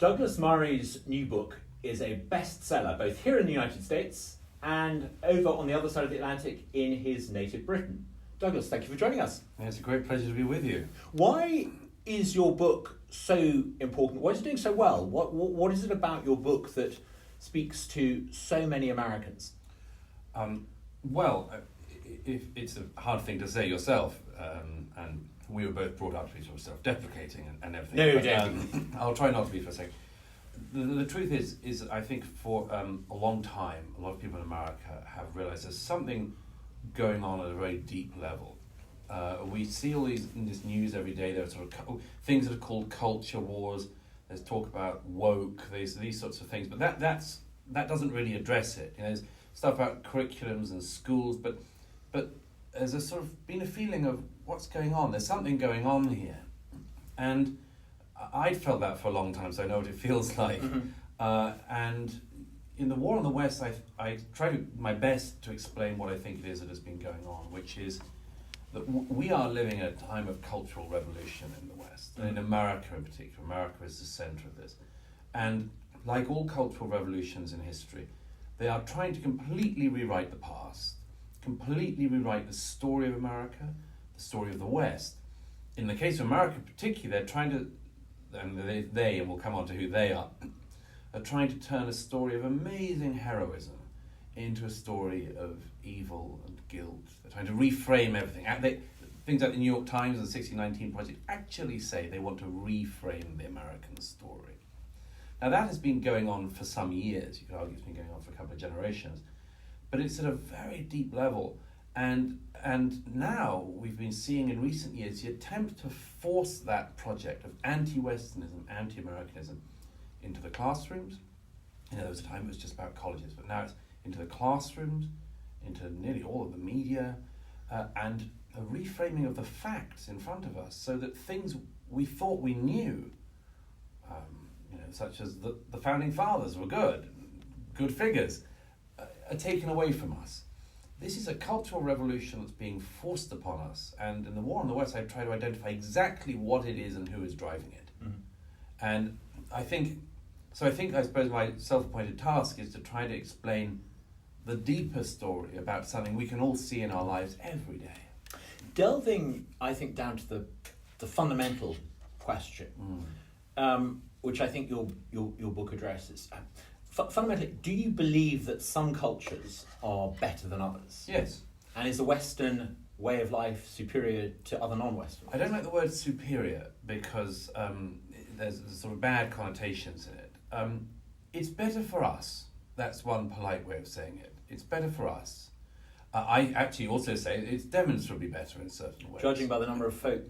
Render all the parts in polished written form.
Douglas Murray's new book is a bestseller both here in the United States and over on the other side of the Atlantic in his native Britain. Douglas, thank you for joining us. It's a great pleasure to be with you. Why is your book so important? Why is it doing so well? What is it about your book that speaks to so many Americans? It's a hard thing to say yourself, and we were both brought up to be sort of self-deprecating and everything. No, but, I'll try not to be for a second. The truth is I think for a long time, a lot of people in America have realized there's something going on at a very deep level. We see all these in this news every day. There are sort of things that are called culture wars. There's talk about woke. There's these sorts of things, but that doesn't really address it. You know, there's stuff about curriculums and schools, but there's a sort of been a feeling of what's going on. There's something going on here, and I'd felt that for a long time, so I know what it feels like. Mm-hmm. And in the war on the West, I try my best to explain what I think it is that has been going on, which is that we are living at a time of cultural revolution in the West, and in America in particular. America is the center of this. And like all cultural revolutions in history, they are trying to completely rewrite the past, completely rewrite the story of America, the story of the West. In the case of America particularly, they're trying to, and we'll come on to who they are trying to turn a story of amazing heroism into a story of evil and guilt. They're trying to reframe everything. Things like the New York Times and the 1619 Project actually say they want to reframe the American story. Now that has been going on for some years. You could argue it's been going on for a couple of generations. But it's at a very deep level. And now we've been seeing in recent years the attempt to force that project of anti-Westernism, anti-Americanism into the classrooms. You know, there was a time it was just about colleges, but now it's into the classrooms, into nearly all of the media, and a reframing of the facts in front of us so that things we thought we knew, such as the founding fathers were good figures, are taken away from us. This is a cultural revolution that's being forced upon us, and in the war on the West I try to identify exactly what it is and who is driving it. Mm-hmm. And I suppose my self-appointed task is to try to explain the deeper story about something we can all see in our lives every day. Delving, I think, down to the fundamental question, which I think your book addresses. Fundamentally, do you believe that some cultures are better than others? Yes. And is the Western way of life superior to other non-Western ways? I don't like the word superior because there's sort of bad connotations in it. It's better for us. That's one polite way of saying it. It's better for us. I actually also say it's demonstrably better in certain ways. Judging by the number of folk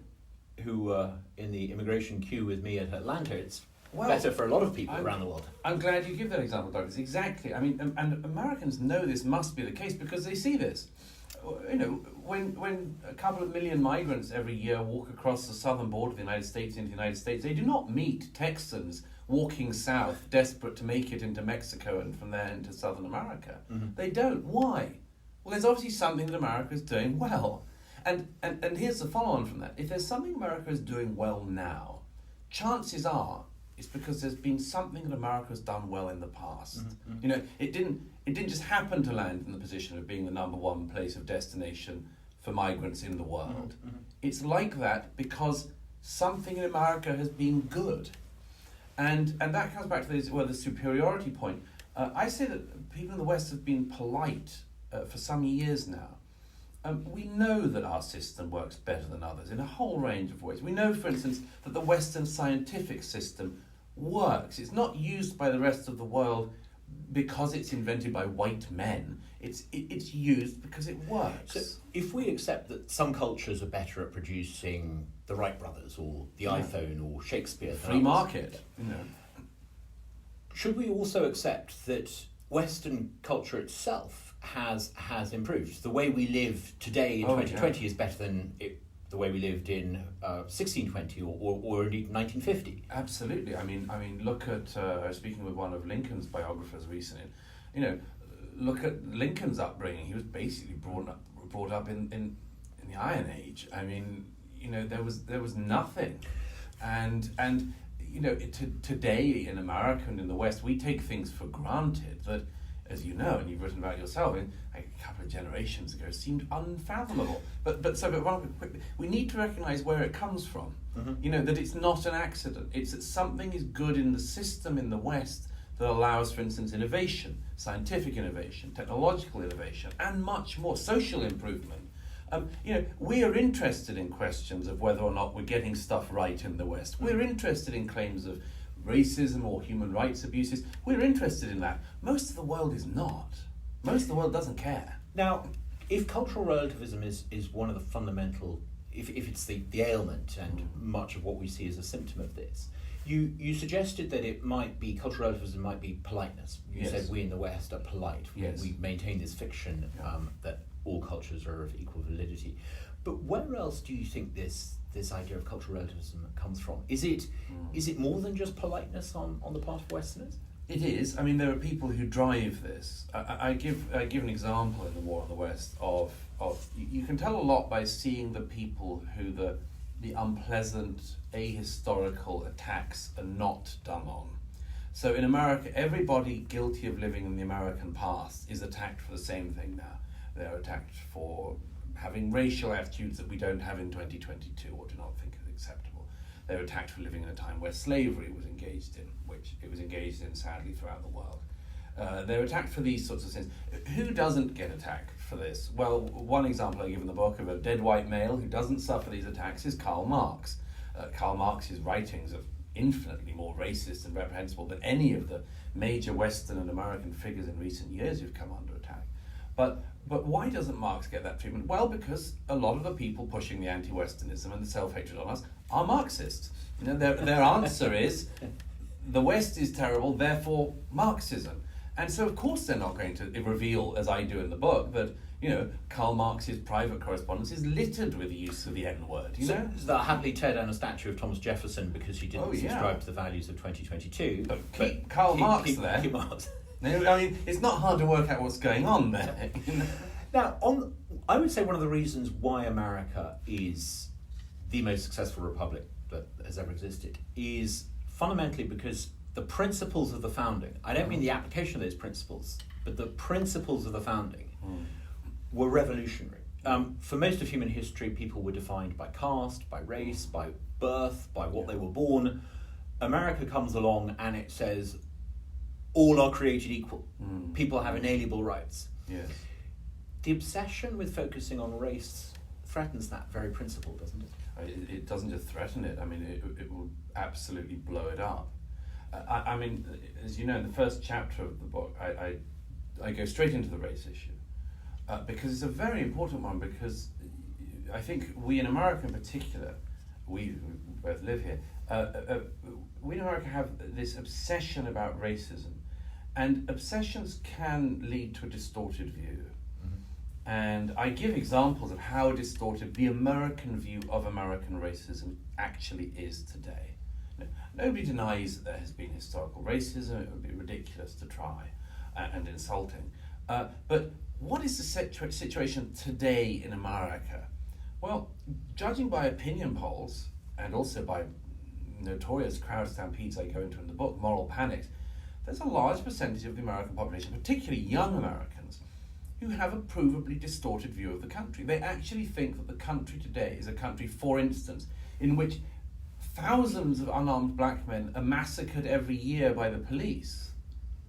who were in the immigration queue with me at Atlanta, it's better for a lot of people around the world. I'm glad you give that example, Douglas. Exactly. I mean, and Americans know this must be the case because they see this. You know, when a couple of million migrants every year walk across the southern border of the United States into the United States, they do not meet Texans walking south, desperate to make it into Mexico and from there into Southern America. Mm-hmm. They don't. Why? Well, there's obviously something that America is doing well. And here's the follow-on from that. If there's something America is doing well now, chances are it's because there's been something that America has done well in the past. Mm-hmm. You know, it didn't just happen to land in the position of being the number one place of destination for migrants in the world. Mm-hmm. It's like that because something in America has been good. And that comes back to the superiority point. I say that people in the West have been polite for some years now. We know that our system works better than others in a whole range of ways. We know, for instance, that the Western scientific system works. It's not used by the rest of the world because it's invented by white men. It's used because it works. So if we accept that some cultures are better at producing the Wright brothers or the iPhone or Shakespeare, free market, should we also accept that Western culture itself has improved? The way we live today in 2020 is better than the way we lived in 1620 or indeed 1950. Absolutely. I mean, look at I was speaking with one of Lincoln's biographers recently. You know, look at Lincoln's upbringing. He was basically brought up in the Iron Age. I mean, you know, there was nothing, and today in America and in the West, we take things for granted that, as you know, and you've written about yourself, a couple of generations ago seemed unfathomable. But we need to recognise where it comes from. Mm-hmm. That it's not an accident. It's that something is good in the system in the West that allows, for instance, innovation, scientific innovation, technological innovation, and much more, social improvement. We are interested in questions of whether or not we're getting stuff right in the West. We're interested in claims of racism or human rights abuses. We're interested in that. Most of the world is not. Most of the world doesn't care. Now, if cultural relativism is one of the fundamental, if it's the ailment and much of what we see as a symptom of this, you suggested that cultural relativism might be politeness. You said we in the West are polite. Yes. We maintain this fiction that all cultures are of equal validity. But where else do you think this idea of cultural relativism comes from? Is it more than just politeness on the part of Westerners? It is. I mean, there are people who drive this. I give an example in The War on the West of you can tell a lot by seeing the people who the unpleasant ahistorical attacks are not done on. So in America, everybody guilty of living in the American past is attacked for the same thing now. They're attacked for having racial attitudes that we don't have in 2022 or do not think are acceptable. They're attacked for living in a time where slavery was engaged in, which it was engaged in sadly throughout the world. They're attacked for these sorts of things. Who doesn't get attacked for this? Well, one example I give in the book of a dead white male who doesn't suffer these attacks is Karl Marx. Karl Marx's writings are infinitely more racist and reprehensible than any of the major Western and American figures in recent years who've come under attack. But why doesn't Marx get that treatment? Well, because a lot of the people pushing the anti-Westernism and the self-hatred on us are Marxists. Their answer is, the West is terrible, therefore Marxism. And so, of course, they're not going to reveal, as I do in the book, that Karl Marx's private correspondence is littered with the use of the N-word. So they'll happily tear down a statue of Thomas Jefferson because he didn't subscribe to the values of 2022. But keep Karl Marx there. Keep Marx. I mean, it's not hard to work out what's going on there. Now, I would say one of the reasons why America is the most successful republic that has ever existed is fundamentally because the principles of the founding, I don't mean the application of those principles, but the principles of the founding were revolutionary. For most of human history, people were defined by caste, by race, by birth, by what they were born. America comes along and it says, all are created equal. People have inalienable rights. Yes. The obsession with focusing on race threatens that very principle, doesn't it? It doesn't just threaten it. I mean, it will absolutely blow it up. I mean, as you know, in the first chapter of the book, I go straight into the race issue because it's a very important one. Because I think we in America, in particular, we both live here. We in America have this obsession about racism, and obsessions can lead to a distorted view. And I give examples of how distorted the American view of American racism actually is today. Nobody denies that there has been historical racism. It would be ridiculous to try and insulting. But what is the situation today in America? Well, judging by opinion polls and also by notorious crowd stampedes I go into in the book, moral panics, there's a large percentage of the American population, particularly young Americans, who have a provably distorted view of the country. They actually think that the country today is a country, for instance, in which thousands of unarmed black men are massacred every year by the police,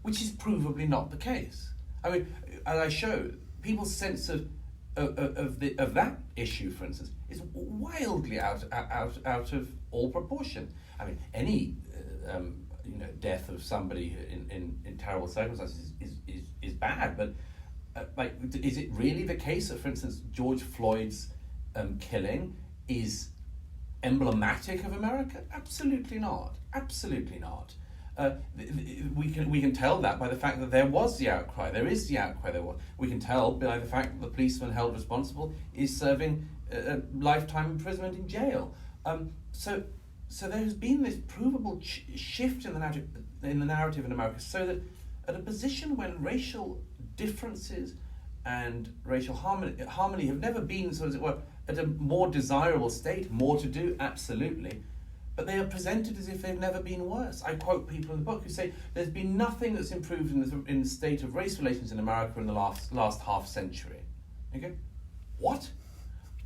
which is provably not the case. I mean, as I show, people's sense of that issue, for instance, is wildly out of all proportion. I mean, any death of somebody in terrible circumstances is bad, but is it really the case that, for instance, George Floyd's killing is emblematic of America? Absolutely not. Absolutely not. We can tell that by the fact that there was the outcry. There is the outcry. We can tell by the fact that the policeman held responsible is serving lifetime imprisonment in jail. So there has been this provable shift in the narrative in America, so that at a position when racial differences and racial harmony have never been, so as it were, at a more desirable state, more to do, absolutely. but they are presented as if they've never been worse. I quote people in the book who say there's been nothing that's improved in the state of race relations in America in the last half century. Okay, what?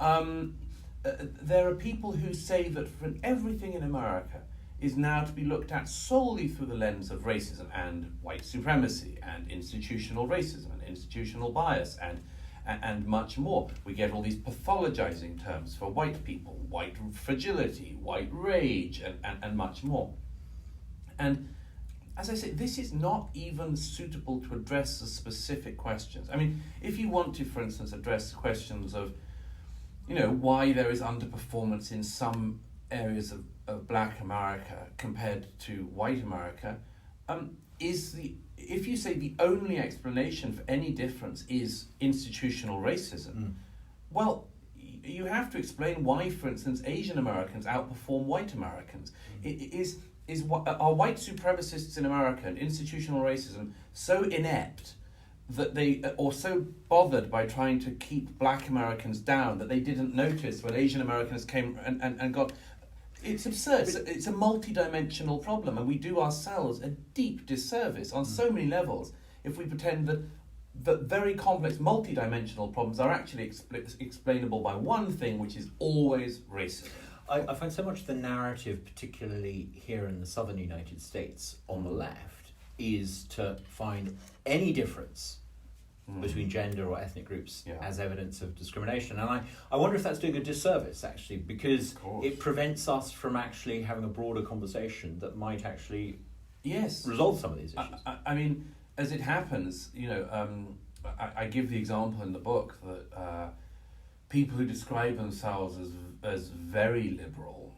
There are people who say that for everything in America is now to be looked at solely through the lens of racism and white supremacy and institutional racism and institutional bias and much more. We get all these pathologizing terms for white people, white fragility, white rage, and much more. And as I say, this is not even suitable to address the specific questions. I mean, if you want to, for instance, address questions of, why there is underperformance in some areas of black America compared to white America, if you say the only explanation for any difference is institutional racism, well, you have to explain why, for instance, Asian Americans outperform white Americans. Are white supremacists in America and institutional racism so inept that they, or so bothered by trying to keep black Americans down that they didn't notice when Asian Americans came and got... It's absurd. It's a multi-dimensional problem, and we do ourselves a deep disservice on so many levels if we pretend that very complex multi-dimensional problems are actually explainable by one thing, which is always racism. I find so much the narrative, particularly here in the southern United States, on the left, is to find any difference between gender or ethnic groups as evidence of discrimination. And I wonder if that's doing a disservice, actually, because it prevents us from actually having a broader conversation that might actually resolve some of these issues. I mean, as it happens, I give the example in the book that people who describe themselves as very liberal,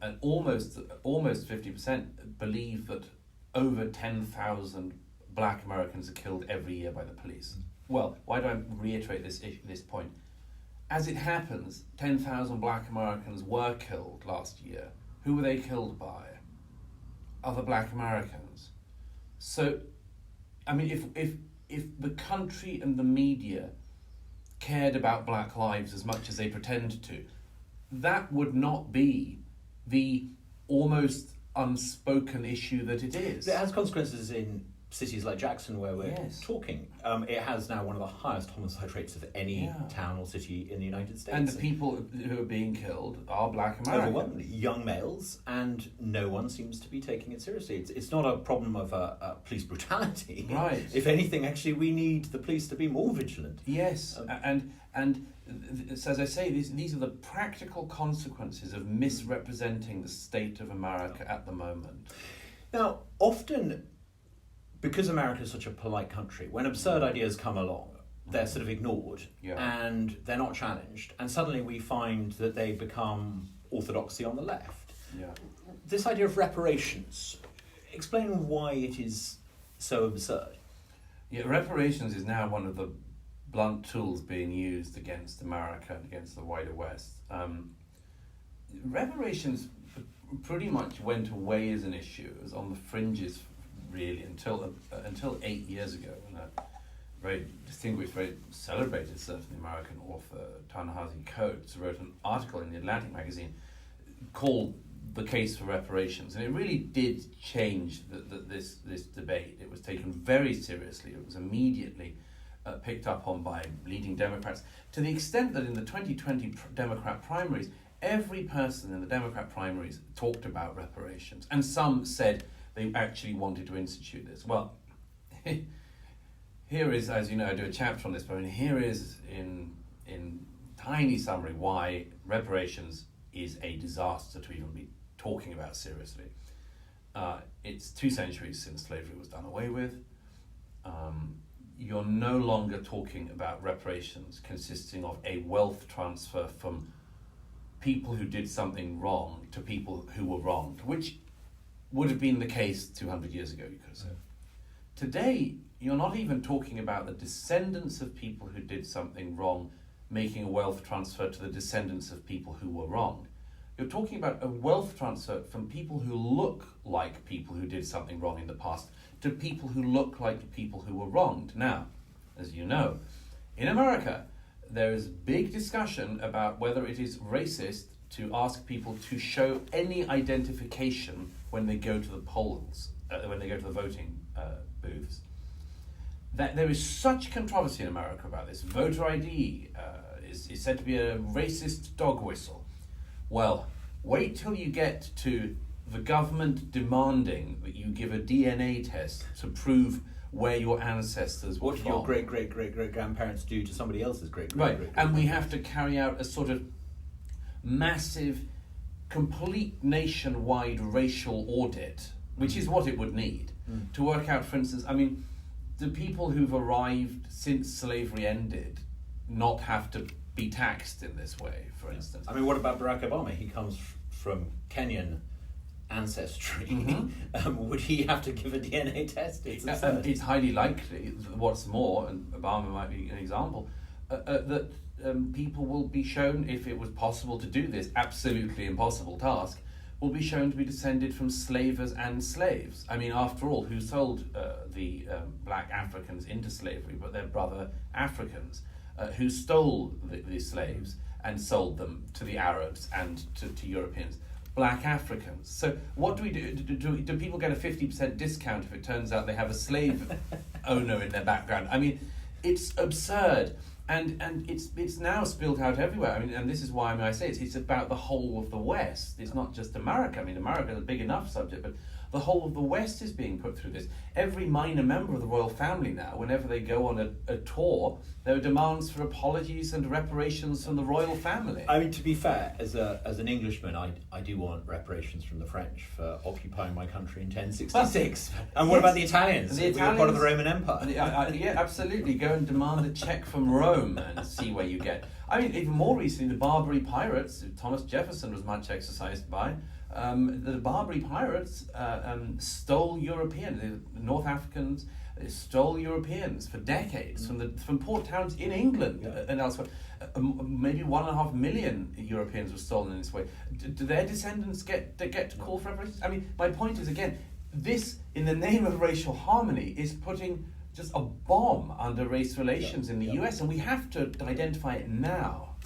and almost 50% believe that over 10,000 black Americans are killed every year by the police. Well, why do I reiterate this point? As it happens, 10,000 black Americans were killed last year. Who were they killed by? Other black Americans. So, I mean, if the country and the media cared about black lives as much as they pretend to, that would not be the almost unspoken issue that it is. It has consequences in cities like Jackson, where we're talking. It has now one of the highest homicide rates of any town or city in the United States. And the people who are being killed are black Americans. Overwhelmingly young males, and no one seems to be taking it seriously. It's not a problem of police brutality. Right. If anything, actually, we need the police to be more vigilant. Yes, and so as I say, these are the practical consequences of misrepresenting the state of America at the moment. Now, often, because America is such a polite country, when absurd ideas come along, they're sort of ignored and they're not challenged, and suddenly we find that they become orthodoxy on the left. Yeah. This idea of reparations, explain why it is so absurd. Yeah, reparations is now one of the blunt tools being used against America and against the wider West. Reparations pretty much went away as an issue. It was on the fringes, really, until 8 years ago, when a very distinguished, very celebrated, certainly American author, Ta-Nehisi Coates, wrote an article in the Atlantic magazine called "The Case for Reparations," and it really did change this debate. It was taken very seriously. It was immediately picked up on by leading Democrats, to the extent that in the 2020 Democrat primaries, every person in the Democrat primaries talked about reparations, and some said they actually wanted to institute this. Well, here is, as you know, I do a chapter on this, but here is in tiny summary why reparations is a disaster to even be talking about seriously. It's 2 centuries since slavery was done away with. You're no longer talking about reparations consisting of a wealth transfer from people who did something wrong to people who were wronged, which would have been the case 200 years ago, you could have said. Today, you're not even talking about the descendants of people who did something wrong making a wealth transfer to the descendants of people who were wronged. You're talking about a wealth transfer from people who look like people who did something wrong in the past to people who look like the people who were wronged. Now, as you know, in America, there is big discussion about whether it is racist to ask people to show any identification when they go to the polls, when they go to the voting booths. That there is such controversy in America about this. Voter ID is said to be a racist dog whistle. Well, wait till you get to the government demanding that you give a DNA test to prove where your ancestors were What did from. your great-great-great-great-grandparents do to somebody else's Right, great-great-great-great? and we have to carry out a sort of massive, complete nationwide racial audit, which is what it would need, to work out, for instance, I mean, do people who've arrived since slavery ended not have to be taxed in this way, for instance? I mean, what about Barack Obama? He comes from Kenyan ancestry. Would he have to give a DNA test? It's absurd. It's highly likely, what's more, and Obama might be an example, that people will be shown, if it was possible to do this absolutely impossible task, will be shown to be descended from slavers and slaves. I mean, after all, who sold the black Africans into slavery but their brother Africans, who stole the slaves and sold them to the Arabs and to Europeans? Black Africans. So what do we do? Do people get a 50% discount if it turns out they have a slave owner in their background? I mean, it's absurd. And it's now spilled out everywhere. I mean, and this is why I say it's about the whole of the West. It's not just America. I mean, America is a big enough subject, but the whole of the West is being put through this. Every minor member of the royal family now, whenever they go on a tour, there are demands for apologies and reparations from the royal family. I mean, to be fair, as an Englishman, I do want reparations from the French for occupying my country in 1066. And what about the Italians? The We were part of the Roman Empire. Yeah, absolutely. Go and demand a check from Rome and see where you get. I mean, even more recently, the Barbary pirates, Thomas Jefferson was much exercised by. The Barbary pirates stole Europeans, the North Africans. They stole Europeans for decades from port towns in England and elsewhere. Maybe 1.5 million Europeans were stolen in this way. Do their descendants get to call for reparations? I mean, my point is, again, this, in the name of racial harmony, is putting just a bomb under race relations in the US, and we have to identify it now.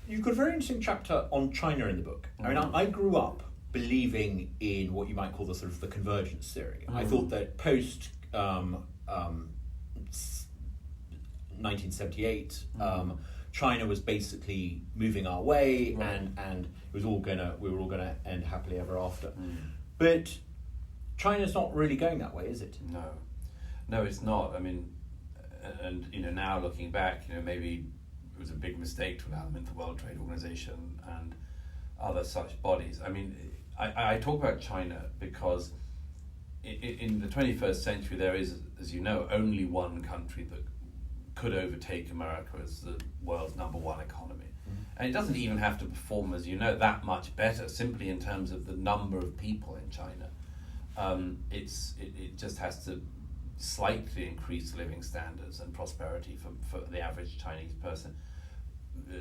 You've got a very interesting chapter on China in the book. I mean, I grew up believing in what you might call the sort of the convergence theory. I thought that post 1978, China was basically moving our way, and we were all gonna end happily ever after. But China's not really going that way, is it? No, it's not. I mean, and now looking back, maybe it was a big mistake to allow them into the World Trade Organization and other such bodies. I mean, I talk about China because in the 21st century there is, as you know, only one country that could overtake America as the world's #1 economy. And it doesn't even have to perform, as you know, that much better, simply in terms of the number of people in China. It just has to slightly increase living standards and prosperity for the average Chinese person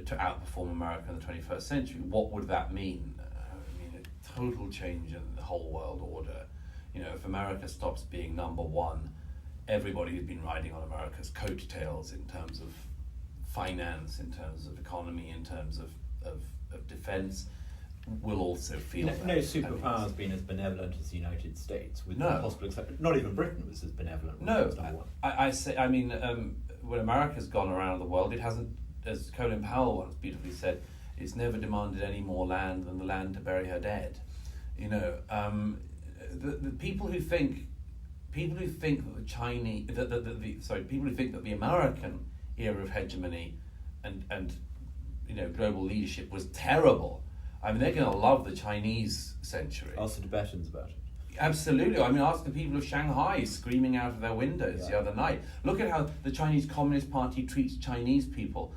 to outperform America in the 21st century. What would that mean? A total change in the whole world order. If America stops being #1, everybody who's been riding on America's coattails in terms of finance, in terms of economy, in terms of defense, will also feel that. No superpower has been as benevolent as the United States, with the possible exception. Not even Britain was as benevolent. No, when America's gone around the world, it hasn't, as Colin Powell once beautifully said, it's never demanded any more land than the land to bury her dead. The people who think that the Chinese, people who think that the American era of hegemony and global leadership was terrible. I mean, they're going to love the Chinese century. Ask the Tibetans about it. Absolutely. I mean, ask the people of Shanghai screaming out of their windows the other night. Look at how the Chinese Communist Party treats Chinese people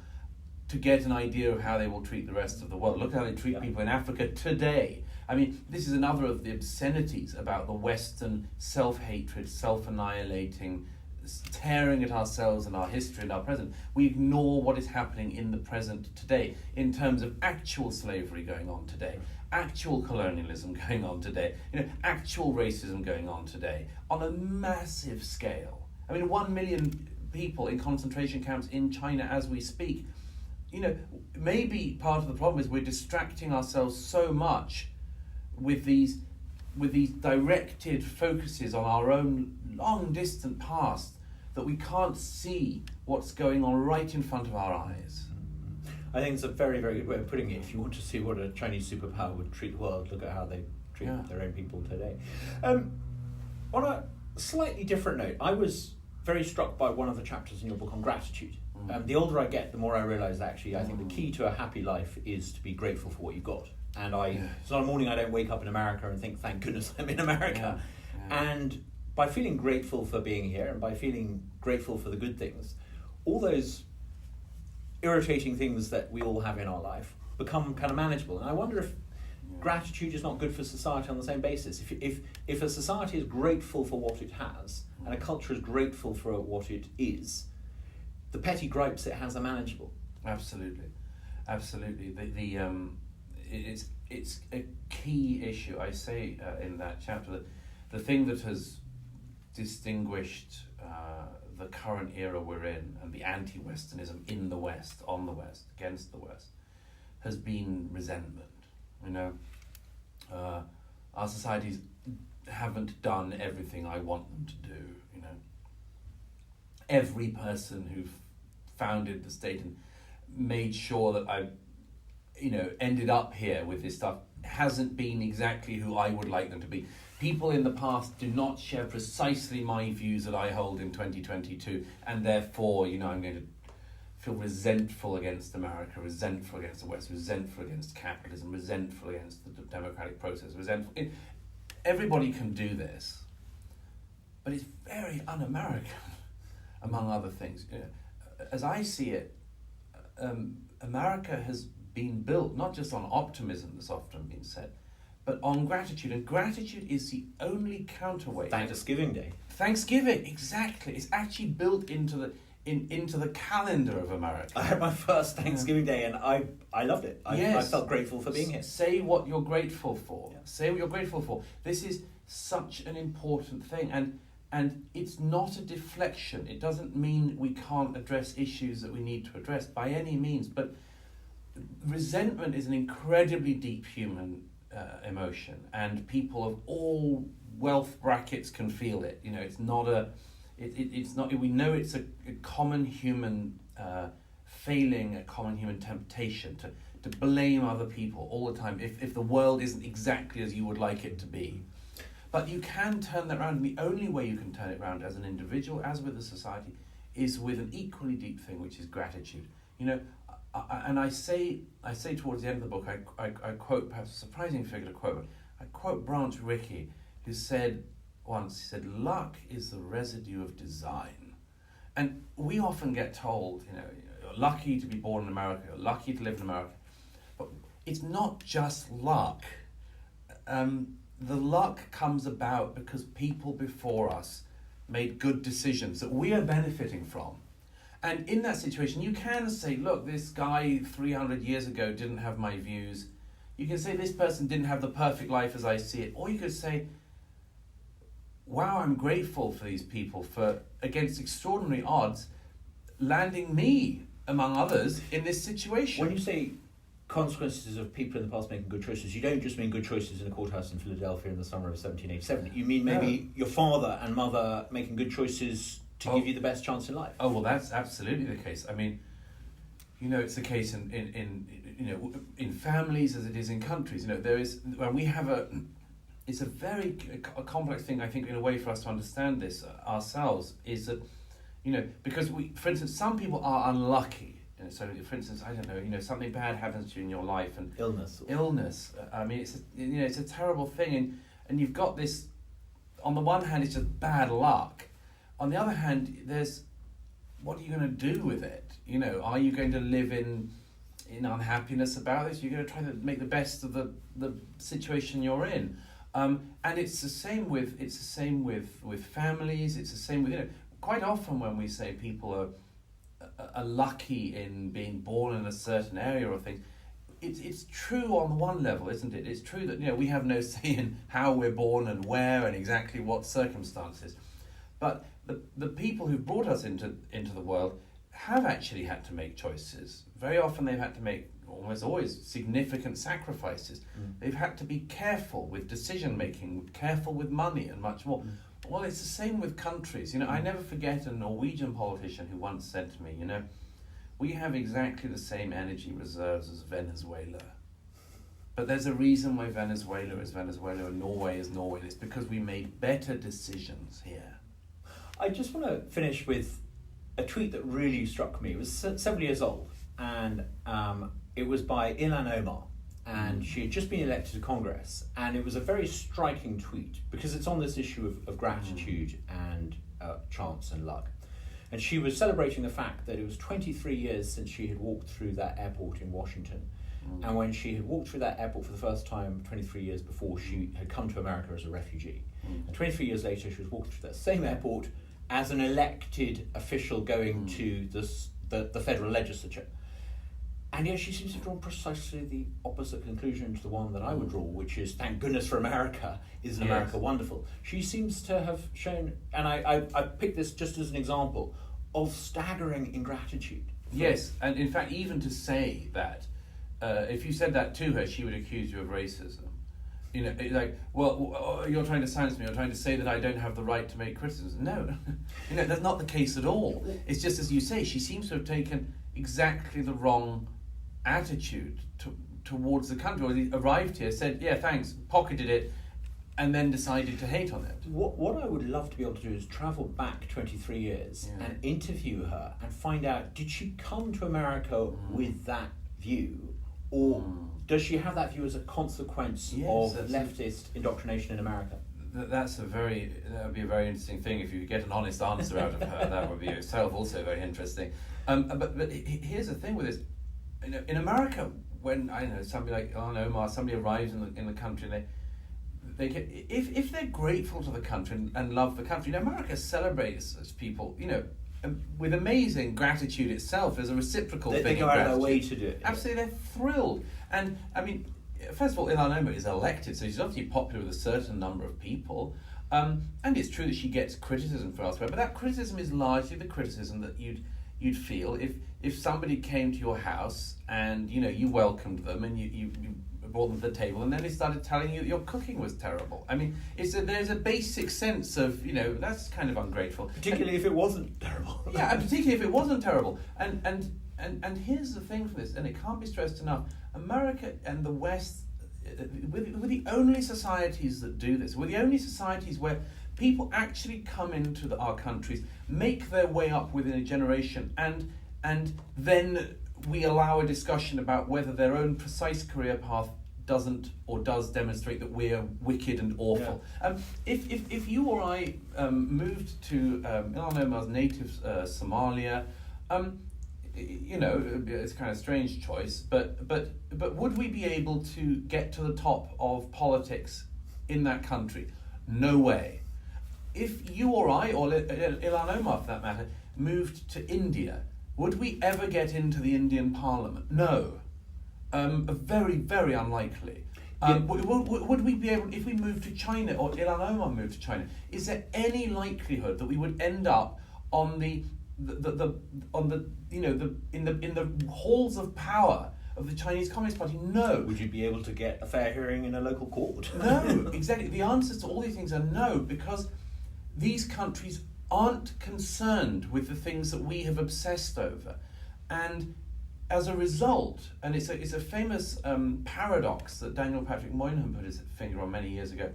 to get an idea of how they will treat the rest of the world. Look how they treat people in Africa today. I mean, this is another of the obscenities about the Western self-hatred, self-annihilating, tearing at ourselves and our history and our present. We ignore what is happening in the present today in terms of actual slavery going on today, actual colonialism going on today, actual racism going on today on a massive scale. I mean, 1 million people in concentration camps in China as we speak. maybe part of the problem is we're distracting ourselves so much with these directed focuses on our own long distant past that we can't see what's going on right in front of our eyes. I think it's a very, very good way of putting it. If you want to see what a Chinese superpower would treat the world, look at how they treat their own people today. On a slightly different note, I was very struck by one of the chapters in your book on gratitude. The older I get, the more I realise actually I think the key to a happy life is to be grateful for what you've got. And it's not a morning I don't wake up in America and think, thank goodness I'm in America. And by feeling grateful for being here and by feeling grateful for the good things, all those irritating things that we all have in our life become kind of manageable. And I wonder if gratitude is not good for society on the same basis. If a society is grateful for what it has and a culture is grateful for what it is, the petty gripes it has are manageable. Absolutely. It's a key issue. I say in that chapter that the thing that has distinguished the current era we're in and the anti-Westernism in the West, on the West, against the West, has been resentment. Our societies haven't done everything I want them to do. Every person who founded the state and made sure that I ended up here with this stuff hasn't been exactly who I would like them to be. People in the past do not share precisely my views that I hold in 2022, and therefore, I'm going to feel resentful against America, resentful against the West, resentful against capitalism, resentful against the democratic process, resentful. Everybody can do this, but it's very un-American, among other things. As I see it, America has been built not just on optimism, that's often been said, but on gratitude. And gratitude is the only counterweight. Thanksgiving Day. Thanksgiving, exactly. It's actually built into the calendar of America. I had my first Thanksgiving Day and I loved it. I felt grateful for being here. Say what you're grateful for. Yeah. Say what you're grateful for. This is such an important thing. And it's not a deflection. It doesn't mean we can't address issues that we need to address by any means. But resentment is an incredibly deep human emotion, and people of all wealth brackets can feel it. It's not it's not. We know it's a common human failing, a common human temptation to blame other people all the time if the world isn't exactly as you would like it to be. But you can turn that around, and the only way you can turn it around as an individual, as with a society, is with an equally deep thing, which is gratitude. And I say towards the end of the book, I quote perhaps a surprising figure to quote. I quote Branch Rickey, who said once, he said, "Luck is the residue of design." And we often get told, you're lucky to be born in America, you're lucky to live in America. But it's not just luck. The luck comes about because people before us made good decisions that we are benefiting from. And in that situation, you can say, look, this guy 300 years ago didn't have my views. You can say this person didn't have the perfect life as I see it. Or you could say, wow, I'm grateful for these people for, against extraordinary odds, landing me, among others, in this situation. When you say consequences of people in the past making good choices, you don't just mean good choices in a courthouse in Philadelphia in the summer of 1787. You mean maybe your father and mother making good choices to give you the best chance in life. Oh, well, that's absolutely the case. I mean, it's the case in families as it is in countries. There is, when we have it's a very complex thing, I think, in a way for us to understand this ourselves, is that, because for instance, some people are unlucky. So, for instance, I don't know, something bad happens to you in your life, and illness. I mean, it's a terrible thing, and you've got this. On the one hand, it's just bad luck. On the other hand, what are you going to do with it? Are you going to live in unhappiness about this? You're going to try to make the best of the situation you're in. And it's the same with families. It's the same with quite often when we say people are lucky in being born in a certain area or things. It's true on one level, isn't it? It's true that we have no say in how we're born and where and exactly what circumstances. But the people who brought us into the world have actually had to make choices. Very often they've had to make, almost always, significant sacrifices. They've had to be careful with decision making, careful with money and much more. Well, it's the same with countries. I never forget a Norwegian politician who once said to me, we have exactly the same energy reserves as Venezuela. But there's a reason why Venezuela is Venezuela and Norway is Norway. It's because we made better decisions here. I just want to finish with a tweet that really struck me. It was several years old, and it was by Ilhan Omar, and she had just been elected to Congress, and it was a very striking tweet because it's on this issue of gratitude and chance and luck. And she was celebrating the fact that it was 23 years since she had walked through that airport in Washington. And when she had walked through that airport for the first time 23 years before, she had come to America as a refugee. And 23 years later, she was walking through that same airport as an elected official going to the federal legislature. And yet she seems to have drawn precisely the opposite conclusion to the one that I would draw, which is, thank goodness for America, isn't America wonderful? She seems to have shown, and I picked this just as an example, of staggering ingratitude. Yes, and in fact, even to say that, if you said that to her, she would accuse you of racism. Like, well, you're trying to silence me, you're trying to say that I don't have the right to make criticism. No, that's not the case at all. It's just as you say, she seems to have taken exactly the wrong attitude towards the country. Or he arrived here, said, yeah, thanks, pocketed it, and then decided to hate on it. What I would love to be able to do is travel back 23 years and interview her and find out, did she come to America with that view, or does she have that view as a consequence of leftist indoctrination in America? That would be a very interesting thing. If you could get an honest answer out of her, that would be itself also very interesting. But here's the thing with this. In America, when somebody like Omar, somebody arrives in the country, and they get, if they're grateful to the country and love the country, America celebrates as people, with amazing gratitude itself as a reciprocal thing. They go out of their way to do it. Absolutely, they're thrilled. And I mean, first of all, Ilhan Omar is elected, so she's obviously popular with a certain number of people. And it's true that she gets criticism for elsewhere, but that criticism is largely the criticism that you'd feel if somebody came to your house and you welcomed them and you brought them to the table, and then they started telling you that your cooking was terrible. I mean, there's a basic sense of that's kind of ungrateful, particularly if it wasn't terrible. Yeah, and particularly if it wasn't terrible. And here's the thing for this, and it can't be stressed enough: America and the West, we're the only societies that do this. We're the only societies where people actually come into our countries, make their way up within a generation, and then we allow a discussion about whether their own precise career path doesn't or does demonstrate that we're wicked and awful. Yeah. If you or I moved to Ilhan Omar's native Somalia, it's kind of a strange choice, but would we be able to get to the top of politics in that country? No way. If you or I, or Ilhan Omar for that matter, moved to India, would we ever get into the Indian parliament? No. Very, very unlikely. Would we be able, if we moved to China, or Ilhan Omar moved to China, is there any likelihood that we would end up on in the halls of power of the Chinese Communist Party? No. Would you be able to get a fair hearing in a local court? No, exactly. The answers to all these things are no, because these countries aren't concerned with the things that we have obsessed over. And as a result, and it's a famous paradox that Daniel Patrick Moynihan put his finger on many years ago,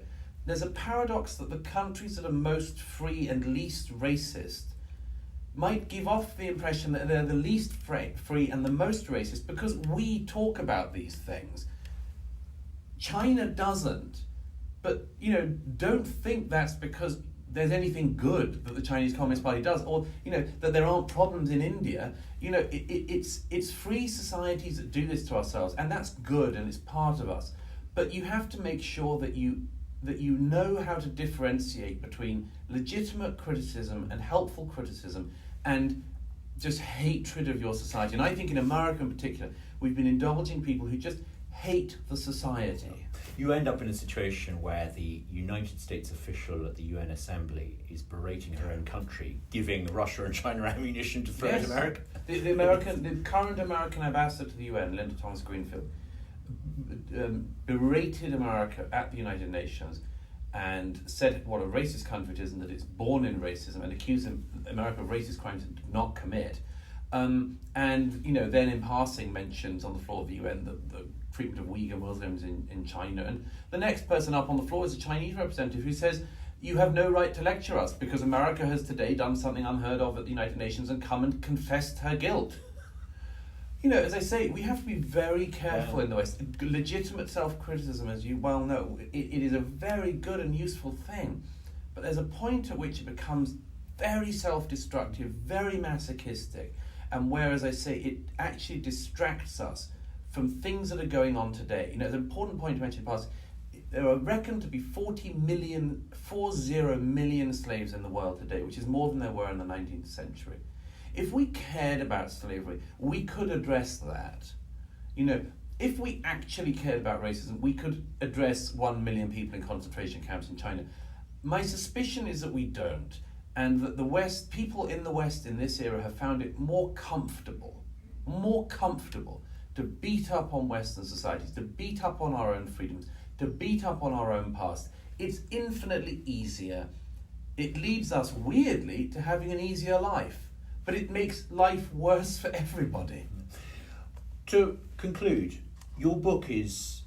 there's a paradox that the countries that are most free and least racist might give off the impression that they're the least free and the most racist because we talk about these things. China doesn't. But, don't think that's because there's anything good that the Chinese Communist Party does, or that there aren't problems in India. It's free societies that do this to ourselves, and that's good and it's part of us. But you have to make sure that you know how to differentiate between legitimate criticism and helpful criticism and just hatred of your society. And I think in America in particular, we've been indulging people who just hate the society. You end up in a situation where the United States official at the UN Assembly is berating her own country, giving Russia and China ammunition to throw at America. The current American ambassador to the UN, Linda Thomas Greenfield, berated America at the United Nations and said what a racist country it is and that it's born in racism, and accused America of racist crimes it did not commit. And then in passing mentions on the floor of the UN the treatment of Uyghur Muslims in China. And the next person up on the floor is a Chinese representative who says, you have no right to lecture us because America has today done something unheard of at the United Nations and come and confessed her guilt. As I say, we have to be very careful in the West. Legitimate self-criticism, as you well know, it is a very good and useful thing. But there's a point at which it becomes very self-destructive, very masochistic, and where, as I say, it actually distracts us from things that are going on today. The important point to mention past, there are reckoned to be 40 million slaves in the world today, which is more than there were in the 19th century. If we cared about slavery, we could address that. If we actually cared about racism, we could address 1 million people in concentration camps in China. My suspicion is that we don't, and that the West, people in the West in this era have found it more comfortable to beat up on Western societies, to beat up on our own freedoms, to beat up on our own past. It's infinitely easier. It leads us, weirdly, to having an easier life, but it makes life worse for everybody. To conclude, your book is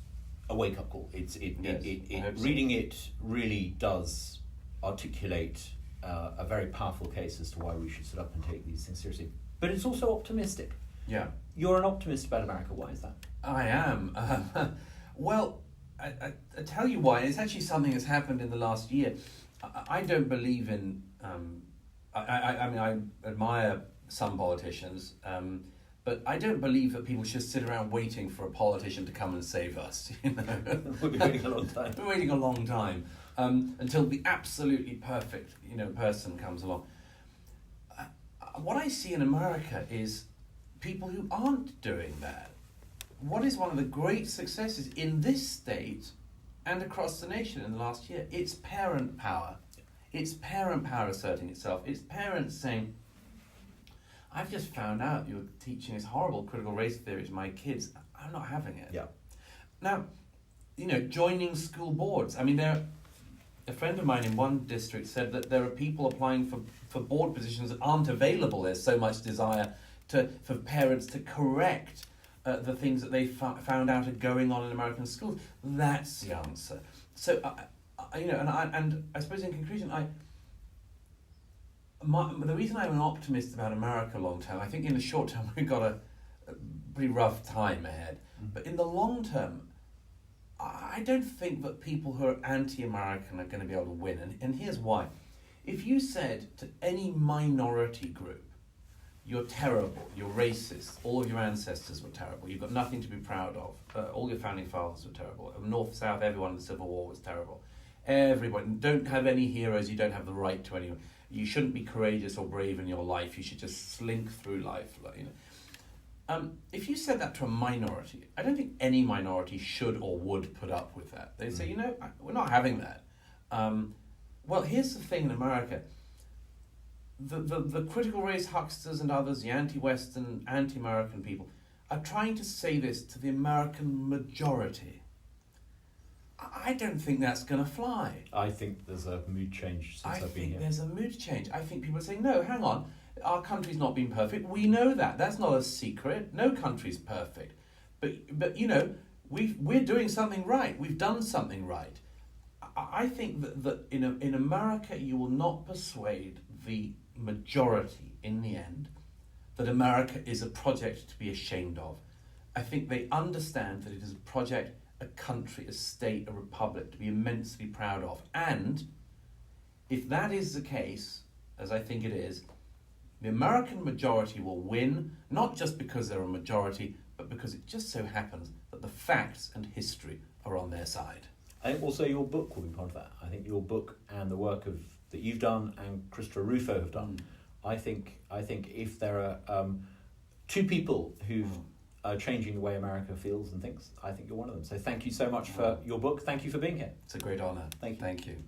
a wake-up call. Reading it really does articulate a very powerful case as to why we should sit up and take these things seriously. But it's also optimistic. Yeah. You're an optimist about America. Why is that? I am. Well, I tell you why. It's actually something that's happened in the last year. I don't believe in... I admire some politicians, but I don't believe that people should sit around waiting for a politician to come and save us. We've been waiting a long time. We're waiting a long time until the absolutely perfect person comes along. What I see in America is people who aren't doing that. What is one of the great successes in this state and across the nation in the last year? It's parent power. It's parent power asserting itself. It's parents saying, I've just found out you're teaching this horrible critical race theory to my kids. I'm not having it. Yeah. Now, joining school boards. I mean, a friend of mine in one district said that there are people applying for board positions that aren't available. There's so much desire for parents to correct the things that they found out are going on in American schools. That's the answer. So, and I suppose in conclusion, the reason I'm an optimist about America long term, I think in the short term we've got a pretty rough time ahead. But in the long term, I don't think that people who are anti-American are going to be able to win. And here's why. If you said to any minority group, you're terrible, you're racist, all of your ancestors were terrible, you've got nothing to be proud of, all your founding fathers were terrible, North, South, everyone in the Civil War was terrible, everyone, don't have any heroes, you don't have the right to anyone, you shouldn't be courageous or brave in your life, you should just slink through life. If you said that to a minority, I don't think any minority should or would put up with that. They'd say, we're not having that. Well, here's the thing in America. The critical race hucksters and others, the anti-Western, anti-American people, are trying to say this to the American majority. I don't think that's going to fly. I think there's a mood change since I've been here. I think there's a mood change. I think people are saying, no, hang on, our country's not been perfect. We know that. That's not a secret. No country's perfect. But we're doing something right. We've done something right. I think that in America, you will not persuade the majority in the end that America is a project to be ashamed of. I think they understand that it is a project, a country, a state, a republic to be immensely proud of. And if that is the case, as I think it is, the American majority will win, not just because they're a majority, but because it just so happens that the facts and history are on their side. I think also your book will be part of that. I think your book and the work that you've done and Christopher Rufo have done, I think if there are two people who've changing the way America feels and thinks. I think you're one of them. So thank you so much for your book. Thank you for being here. It's a great honour. Thank you. Thank you.